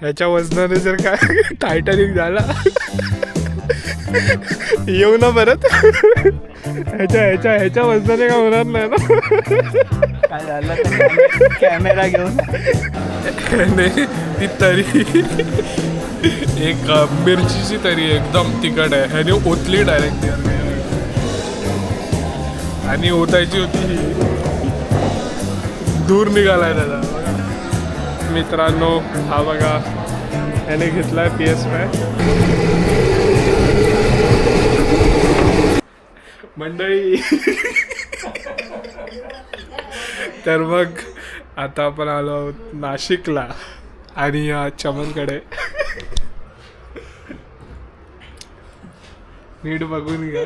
ह्याच्या वजनाने जर काय टायटॅनिक झाला येऊ ना परत. ह्याच्या वजनाने काय होणार नाही ना. काय झालं कॅमेरा घेऊन नाही ती तरी एक मिरचीची तरी एकदम तिखट आहे. ह्याने ओतली डायरेक्ट आणि ओतायची होती दूर निघालाय त्याला. मित्रांनो हा बघा याने घेतलाय PS5 मंडळी. तर मग आता आपण आलो आहोत नाशिकला आणि चमनकडे. नीट बघून घ्या,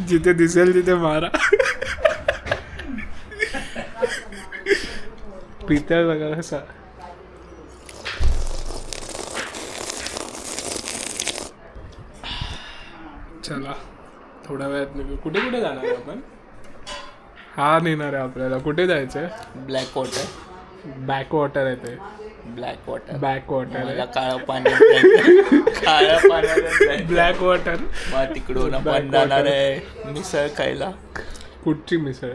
जिथे दिसेल तिथे मारा. पितळ बघा कसा. चला थोड्या वेळात निघू. कुठे कुठे जाणार आहे आपण? हा नेणार आहे आपल्याला. कुठे जायचंय? Black water. बॅक वॉटर आहे ते. Black water. बॅक वॉटर आहे. काळं पाणी. काळं पाणी ब्लॅक वॉटर. मग तिकडून आपण जाणार आहे मिसळ खायला. कुठची मिसळ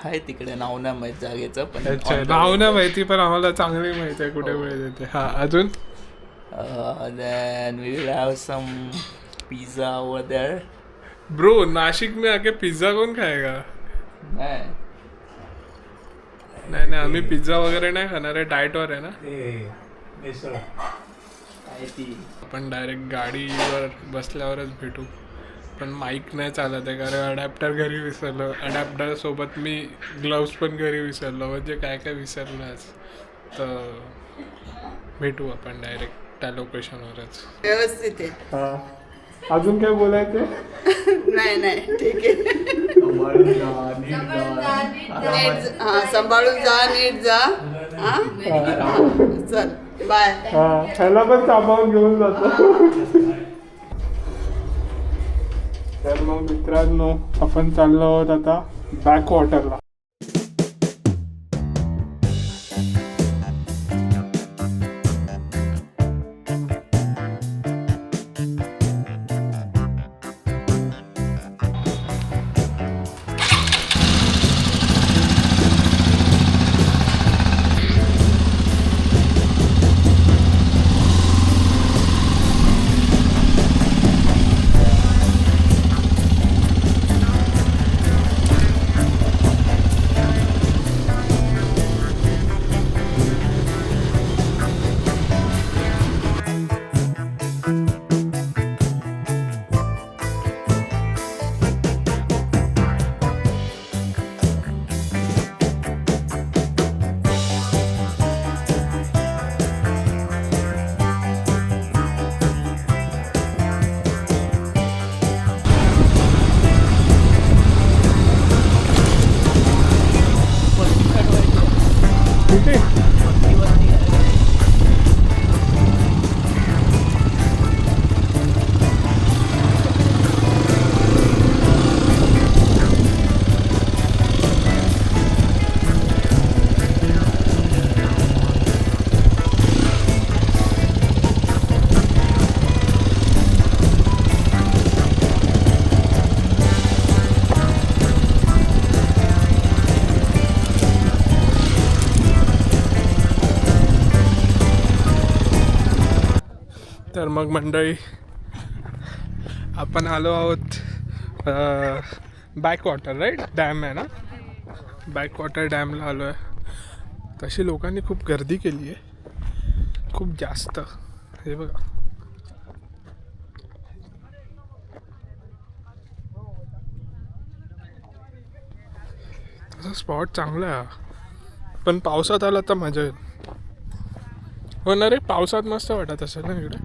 आहे तिकडे, नाव नाही माहित जागेचं पण. अच्छा नाव नाही माहिती पण आम्हाला चांगली माहिती आहे कुठे मिळते ते. हा अजून then we will have some pizza over there. Bro Nashik में आके पिझ्झा कौन खाएगा? नाही नाही आम्ही पिझ्झा वगैरे नाही खाणार आहे. डाएटवर आहे ना. आपण डायरेक्ट गाडीवर बसल्यावरच भेटू. पण माईक नाही चालत आहे कारण अडॅप्टर घरी विसरलो. अडॅप्टर सोबत मी ग्लव्स पण घरी विसरलो. म्हणजे काय काय विसरलो आज. तर भेटू आपण डायरेक्ट त्या लोकेशनवरच. व्यवस्थित आहे. हा अजून काय बोलायचं? नाही नाही ठीक आहे. सांभाळून जा, नीट जा. हा चल बाय. ह्याला पण सांभाळून घेऊन जातो. तर मग मित्रांनो आपण चाललो आहोत आता बॅक वॉटरला. तर मग मंडळी आपण आलो आहोत बॅक वॉटर राईट डॅम आहे ना. बॅक वॉटर डॅमला आलो आहे. तशी लोकांनी खूप गर्दी केली आहे, खूप जास्त. हे बघा तसा स्पॉट चांगला आहे पण पावसात आला तर मजा येईल. हो ना रे, पावसात मस्त वाटत असेल ना इकडे.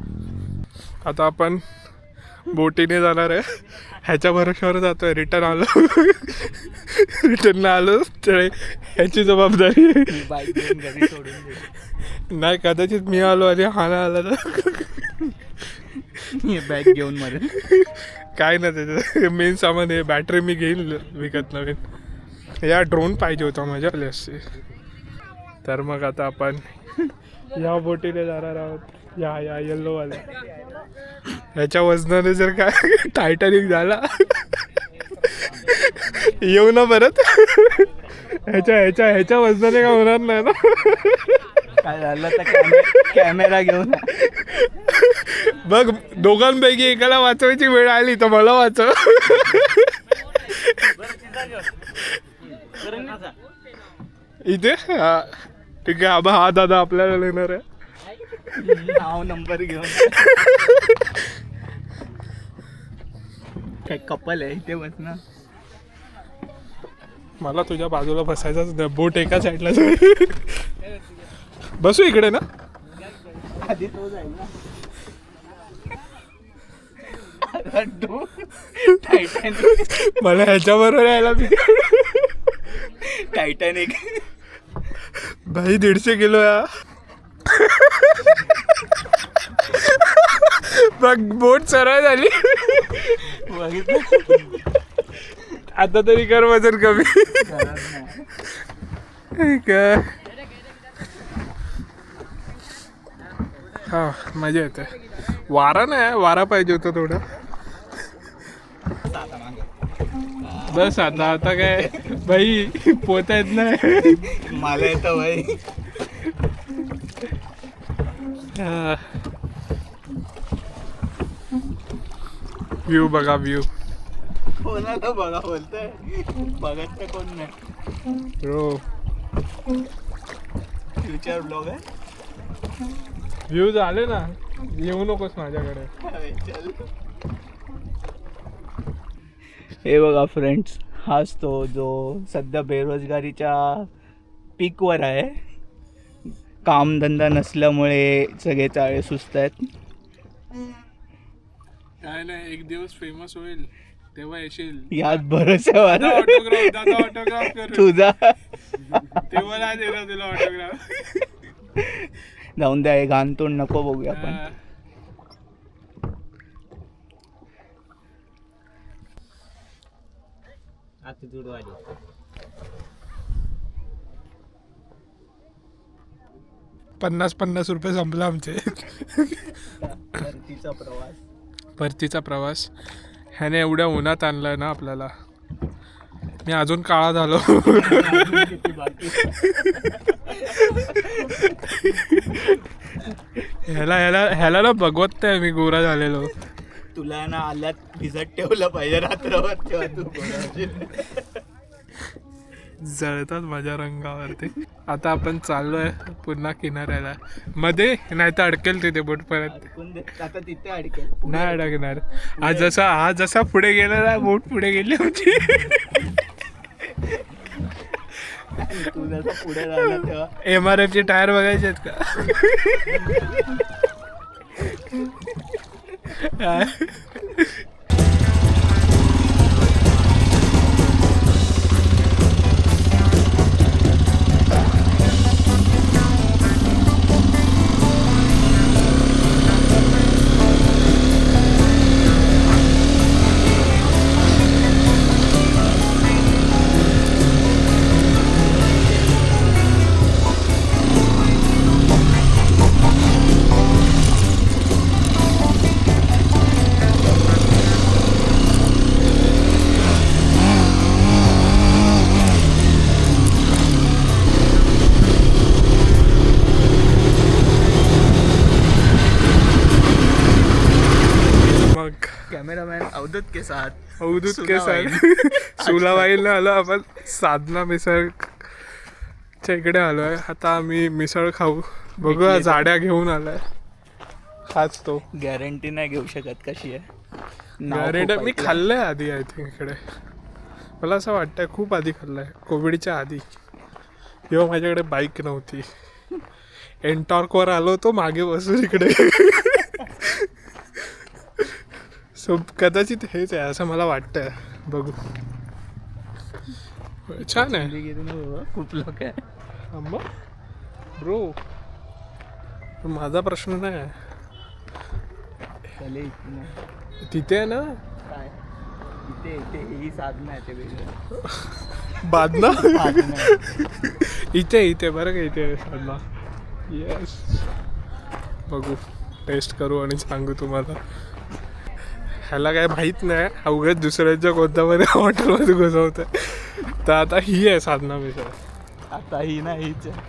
आता आपण बोटीने जाणार आहे. ह्याच्या भरोश्यावर जातोय. रिटर्न आलो तर ह्याची जबाबदारी नाही. कदाचित मी आलो आणि हा नाही आला तर बॅग घेऊन मध्ये काय ना त्याचं मेन सामान आहे. बॅटरी मी घेईन विकत नवीन. या ड्रोन पाहिजे होता, मजा आली असते. तर मग आता आपण या बोटीने जाणार आहोत. या येल्लो वाल्या. ह्याच्या वजनाने जर काय टायटॅनिक झाला येऊ ना परत. ह्याच्या वजनाने काय होणार नाही ना. काय झालं तर कॅमेरा घेऊन बघ दोघांपैकी एकाला वाचवायची वेळ आली तर मला वाचव. इथे हा ठीक आहे. आबा हा दादा आपल्याला लेणार आहे. नाव नंबर घेऊन. काय कपल आहे इथे बस ना. मला तुझ्या बाजूला बसायचाच नाही. बोट एका साईडला बसू इकडे ना. आधी तो जाईल ना. मला ह्याच्याबरोबर यायला टायटॅनिक भाई 150 किलो या. बघ बोट सरळ झाली. आता तरी कर वजन कमी. काय हा मजा येते. वारा नाही, वारा पाहिजे होता थोडा. बस आता काय बाई पोहता येत नाही. मला येतं भाई. व्ह्यू बघा व्ह्यू. कोणाला बघा बोलतोय. बघत तर कोण नाही. ब्रो फ्युचर ब्लॉग आहे. व्ह्यूज आले ना. येऊ नकोस माझ्याकडे. हे बघा फ्रेंड्स, हाच तो जो सध्या बेरोजगारीच्या पीकवर आहे. कामधंदा नसल्यामुळे सगळे चाळे सुस्त आहेत. काय नाही, एक दिवस फेमस होईल तेव्हा येशील. यात भरोशावर ऑटोग्राफ कर तुझा. तेव्हा नाही देणार तुला ऑटोग्राफ. जाऊन द्या, हे घाणतोंड नको बघूया आपण. $50 संपला आमचे. परतीचा प्रवास. परतीचा प्रवास ह्याने एवढ्या उन्हात आणलाय ना आपल्याला. मी अजून काळा झालो. ह्याला ना बघवत नाही मी गोरा झालेलो. तुला ना आल्यात भिजत ठेवलं पाहिजे रात्रभर, तेव्हा तू गोरा होशील. जळतात माझ्या रंगावरती. आता आपण चाललोय पुन्हा किनाऱ्याला. मध्ये नाही तर अडकेल तिथे बोट परत. आता तिथे अडकेल. नाही अडकणार. आज जसा पुढे गेला ना बोट पुढे गेली होती. तू जसं पुढे झाला तेव्हा MRF चे टायर बघायचे आहेत का. कॅमेरामॅन अवधूत के साथ. अवधूत के साथ सुलावाईला आलो आपण. साधना मिसळच्या इकडे आलोय. आता आम्ही मिसळ खाऊ. बघूया झाड्या घेऊन आलाय. हाच तो. गॅरंटी नाही घेऊ शकत कशी आहे. गॅरंटी मी खाल्लंय आधी. आय थिंक इकडे मला असं वाटतंय खूप आधी खाल्लंय. कोविडच्या आधी. जेव्हा माझ्याकडे बाईक नव्हती. एनटॉर्कवर आलो तो मागे बसून इकडे. सो कदाचित हेच आहे असं मला वाटतंय. बघू. छान आहे. खूप लोक आहे. अम्मा ब्रो माझा प्रश्न नाही आहे. तिथे आहे ना. काय इथे ही साधनं आहे ते वेगळं. बादना. इथे बरं का इथे साधना. येस, बघू, टेस्ट करू आणि सांगू तुम्हाला. ह्याला काय माहीत नाही, अवघ्याच दुसऱ्याच्या कोणत्यामध्ये हॉटेलमध्ये घुसवतं. तर आता ही आहे साधना मिसळ. आता ही ना हीच आहे.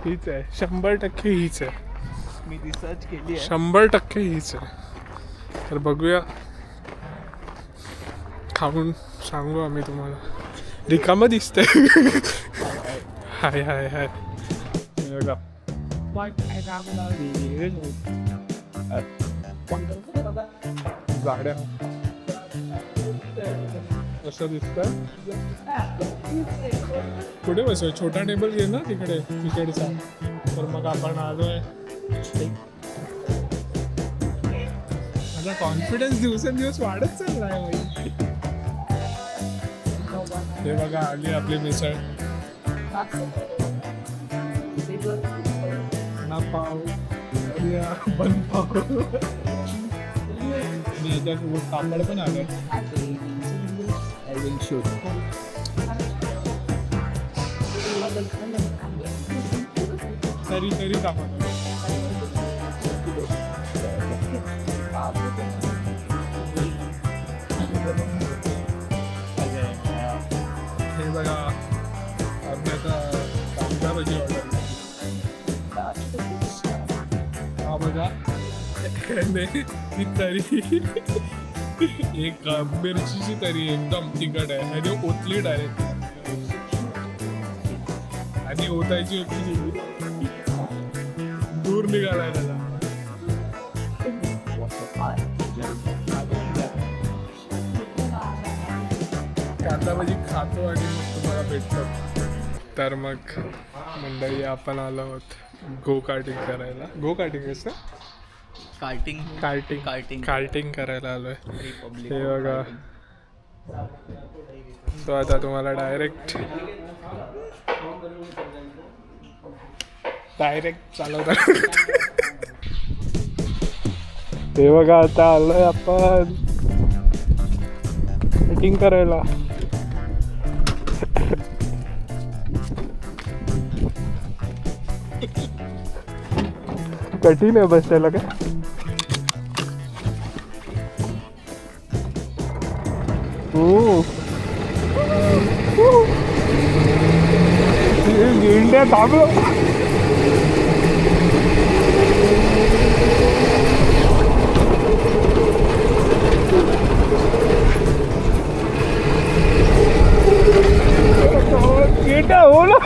हीच आहे, 100% हीच आहे. मी रिसर्च केली आहे. 100% हीच आहे. तर बघूया, खाऊन सांगू आम्ही तुम्हाला. रिकामं दिसतंय. हाय हाय हाय, हे बघा. गाड्या असं दिसतं. कुठे बसू? छोटा टेबल घे ना तिकडे, तिकडचा. तर मग आपण आलोय. माझा कॉन्फिडन्स दिवसेंदिवस वाढत चाललाय बाई. हे बघा, आली आपली मिसळ. ना पाव, बन पाव. आणि याच्यासोबत पापड पण आले. तरी तरी कापड. हे बघा, आम्ही आता कांदा भजी ऑर्डर. हा बघा, ही तरी एक मिरचीची तरी एकदम तिखट आहे. ह्याने ओतली डायरेक्ट आणि ओतायची होती, दूर निघालाय त्याला. कांदा भजी खातो आणि मग तुम्हाला भेटतो. तर मग मंडळी, आपण आलो आहोत गो कार्टिंग करायला. गो कार्टिंग असं कार्टिंग करायला आलोय. हे बघा. तो आता तुम्हाला डायरेक्ट चालवता. हे बघा, आता आलोय आपण मीटिंग करायला. कठीण आहे बसायला काय. इंडिया थांबलो. इंडिया हो ना.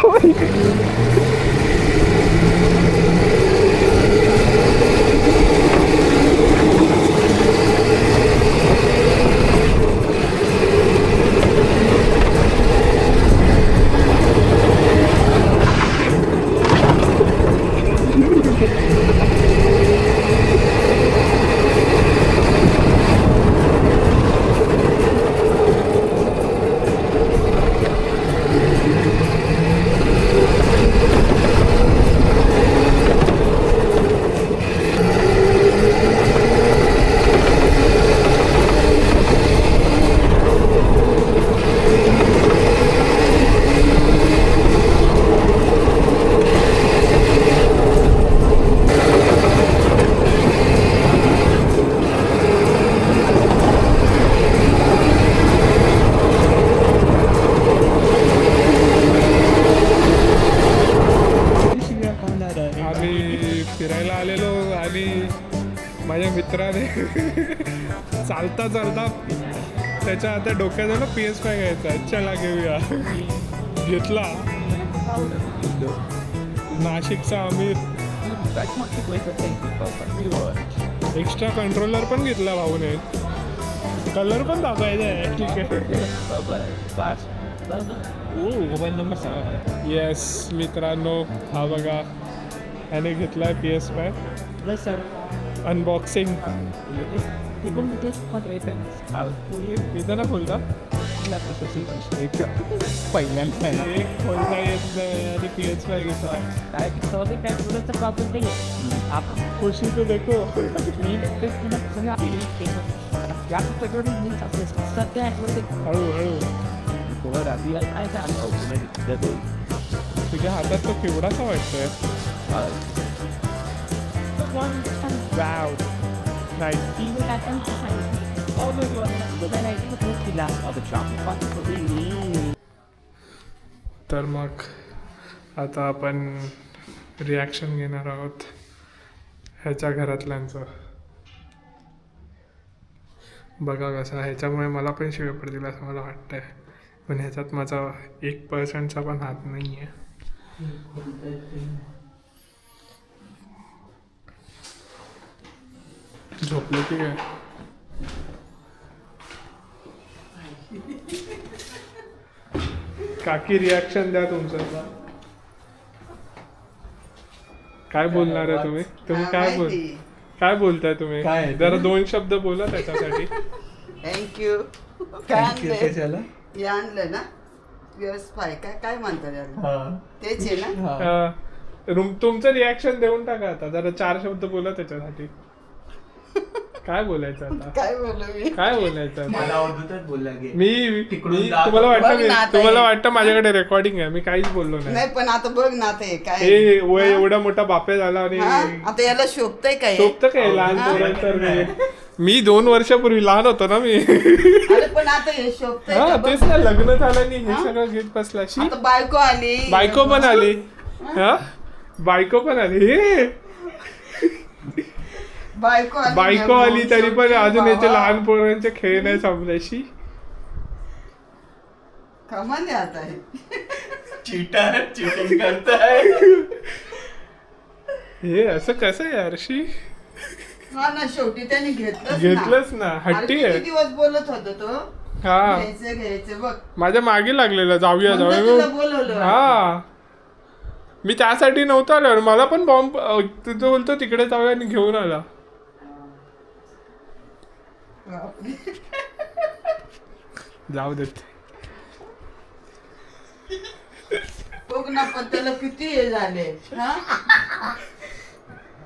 फिरायला आलेलो आणि माझ्या मित्राने चालता चालता त्याच्या आता डोक्यात ना PS5 घ्यायचा. चला घेऊया. घेतला. नाशिकचा आमिर एक्स्ट्रा कंट्रोलर पण घेतला भाऊने. कलर पण दाखवायचा आहे. ठीक आहे. Mobile number. येस मित्रांनो, हा बघा, ह्याने घेतला आहे PS5 अनबॉक्सिंग. इथं ना खोलता पहिल्यांदा एक खोलता येत नाही आणि PS5 घेतला. खुशी तो देखो. हळूहळू तुझ्या हातात तो केवढासा वाटतोय. one and proud. Right. Even at them behind. All of you but then I think the last of the chocolate box for me. तर मग आता आपण रिॲक्शन घेणार आहोत ह्याच्या घरातल्यांचं. बघा कसं ह्याच्यामुळे मला पण शिव्या पडतील असं मला वाटतंय, पण ह्याच्यात माझा 1% पण हात नाही आहे. झोपले की काय? काकी रिॲक्शन द्या तुमचं. काय बोलणार आहे तुम्ही? तुम्ही काय बोलताय तुम्ही? काय? जरा 2 शब्द बोला त्याच्यासाठी. थँक्यू. काय आणलं? हे आणलं ना PS5 काय म्हणतात याला? तेच आहे ना. तुमचं रिॲक्शन देऊन टाका आता. जरा 4 शब्द बोला त्याच्यासाठी. काय बोलायचं आता? काय बोलू मी? काय बोलायचं आता? मला अवधूतच बोलला गे. मी तिकडून जात तुम्हाला बघ ना वाटतं आता तुम्हाला हे. वाटतं माझ्याकडे रेकॉर्डिंग आहे, मी काहीच बोललो नाही. नाही पण आता बघ ना ते काय हे वय एवढा मोठा बापे झाला आणि हा? आता याला शोभतय काय? शोभतं काय लहान पोरांचं? मी 2 वर्षापूर्वी लहान होतो ना मी. अरे पण आता हे शोभतय हा का? बघ. तेच ना, लग्न झालं आणि हे सगळं घेत बसला. शी, आता बायको आली. बायको पण आली. हा बायको पण आली. हे बायको आली तरी पण अजून याचे लहान पोरांचे खेळ नाही संपल्याशी. कमाल आहे आता हे. चीटिंग करताय. हे असं कसं यार? शी, हा ना शेवटी त्याने घेतलंच ना. हट्टी किती आहे. दिवस बोलत होतो तो हा घ्यायचं बघ. माझ्या मागे लागलेला जाऊया म्हणून तुला जाऊया. बोलवलं. हा मी त्यासाठी नव्हतो आलो. मला पण बॉम्ब तिथं बोलतो तिकडे जाऊया आणि घेऊन आला. बापरे. जाऊ देत. बघ ना पण त्याला किती हे झाले. हा?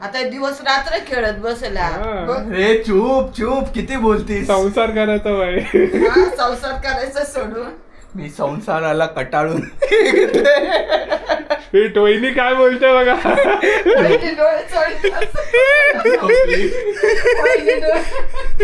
आता दिवस रात्र खेळत बसला. हा. बघ. रे चूप किती बोलतीस. संसार करायचा वय. हा, संसार करायचा सोडून मी संसाराला कटाळून ही टोईनी काय बोलते बघा. पहिले डोळे चोळतात. पहिले डोळे